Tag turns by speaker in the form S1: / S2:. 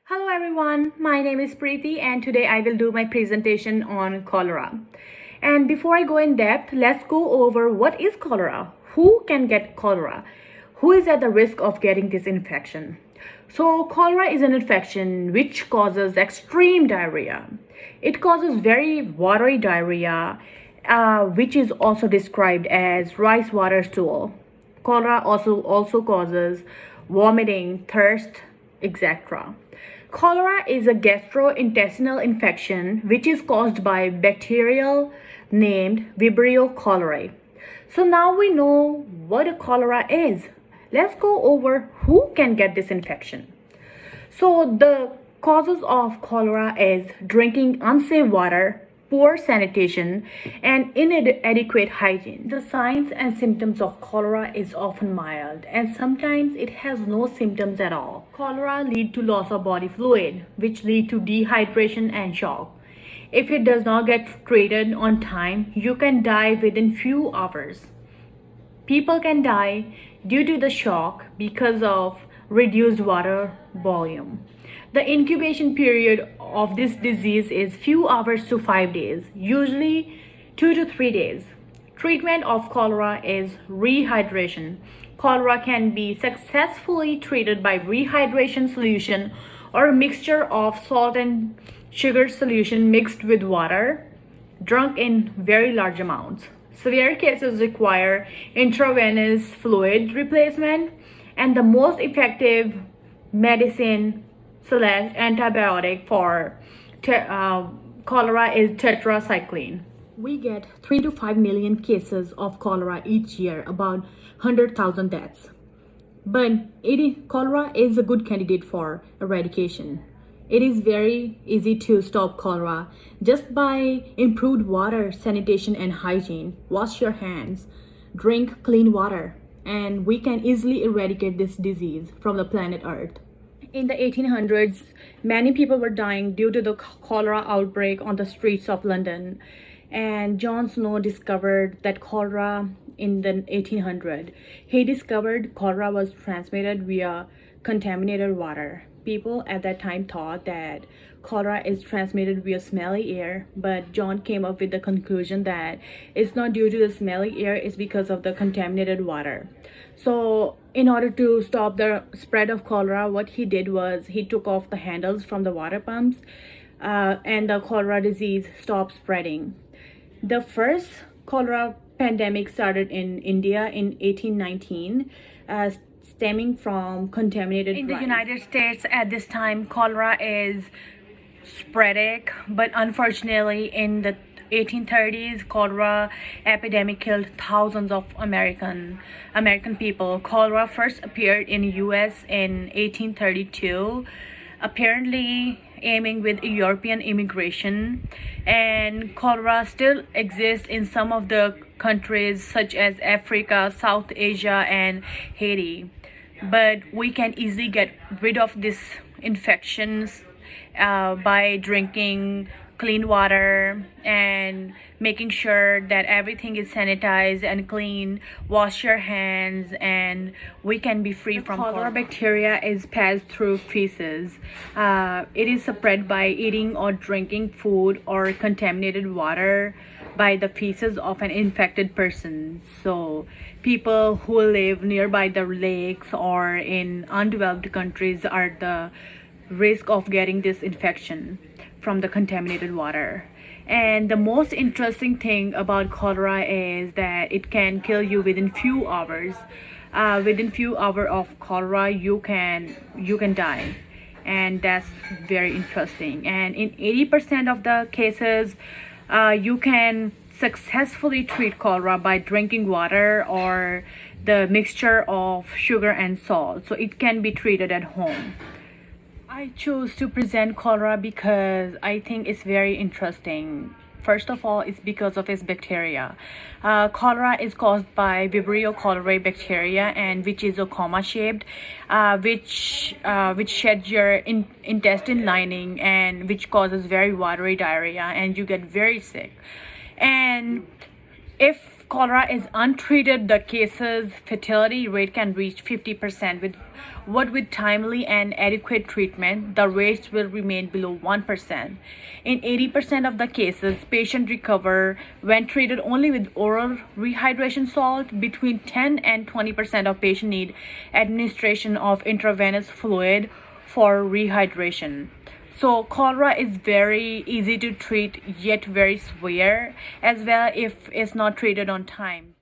S1: Hello everyone, my name is Preeti and today I will do my presentation on cholera. And before I go in depth, let's go over what is cholera, who can get cholera, who is at the risk of getting this infection. So cholera is an infection which causes extreme diarrhea. It causes very watery diarrhea, which is also described as rice water stool. Cholera also causes vomiting, thirst, etc. Cholera is a gastrointestinal infection which is caused by bacterial named Vibrio cholerae. So now we know what a cholera is. Let's go over who can get this infection. So the causes of cholera is drinking unsafe water, poor sanitation, and inadequate hygiene. The signs and symptoms of cholera is often mild and sometimes it has no symptoms at all. Cholera lead to loss of body fluid, which lead to dehydration and shock. If it does not get treated on time, you can die within few hours. People can die due to the shock because of reduced water volume. The incubation period of this disease is few hours to 5 days, usually 2 to 3 days. Treatment of cholera is rehydration. Cholera can be successfully treated by rehydration solution or a mixture of salt and sugar solution mixed with water, drunk in very large amounts. Severe cases require intravenous fluid replacement, and the most effective medicine / antibiotic for cholera is tetracycline. We get 3 to 5 million cases of cholera each year, about 100,000 deaths. But cholera is a good candidate for eradication. It is very easy to stop cholera just by improved water, sanitation, and hygiene. Wash your hands, drink clean water, and we can easily eradicate this disease from the planet Earth. In the 1800s, many people were dying due to the cholera outbreak on the streets of London. And John Snow discovered that cholera in the 1800s. He discovered cholera was transmitted via contaminated water. People at that time thought that cholera is transmitted via smelly air, but John came up with the conclusion that it's not due to the smelly air, it's because of the contaminated water. So in order to stop the spread of cholera, what he did was he took off the handles from the water pumps and the cholera disease stopped spreading. The first cholera pandemic started in India in 1819, stemming from contaminated rice. In the United States at this time, cholera is sporadic, but unfortunately in the 1830s, cholera epidemic killed thousands of American people. Cholera first appeared in US in 1832, apparently aiming with European immigration, and cholera still exists in some of the countries such as Africa, South Asia, and Haiti. But we can easily get rid of these infections by drinking clean water and making sure that everything is sanitized and clean. Wash your hands and we can be free from cholera. Bacteria is passed through feces. It is spread by eating or drinking food or contaminated water by the feces of an infected person. So people who live nearby the lakes or in undeveloped countries are the risk of getting this infection from the contaminated water. And the most interesting thing about cholera is that it can kill you within few hours. Within few hours of cholera, you can die, and that's very interesting. And in 80% of the cases, you can successfully treat cholera by drinking water or the mixture of sugar and salt. So it can be treated at home. I chose to present cholera because I think it's very interesting. First of all, it's because of its bacteria. Cholera is caused by Vibrio cholerae bacteria, and which is a comma shaped, which sheds your intestine lining and which causes very watery diarrhea, and you get very sick. And if if cholera is untreated, the case's fatality rate can reach 50%. With timely and adequate treatment, the rates will remain below 1%. In 80% of the cases, patients recover when treated only with oral rehydration salt. Between 10 and 20% of patients need administration of intravenous fluid for rehydration. So cholera is very easy to treat yet very severe as well if it's not treated on time.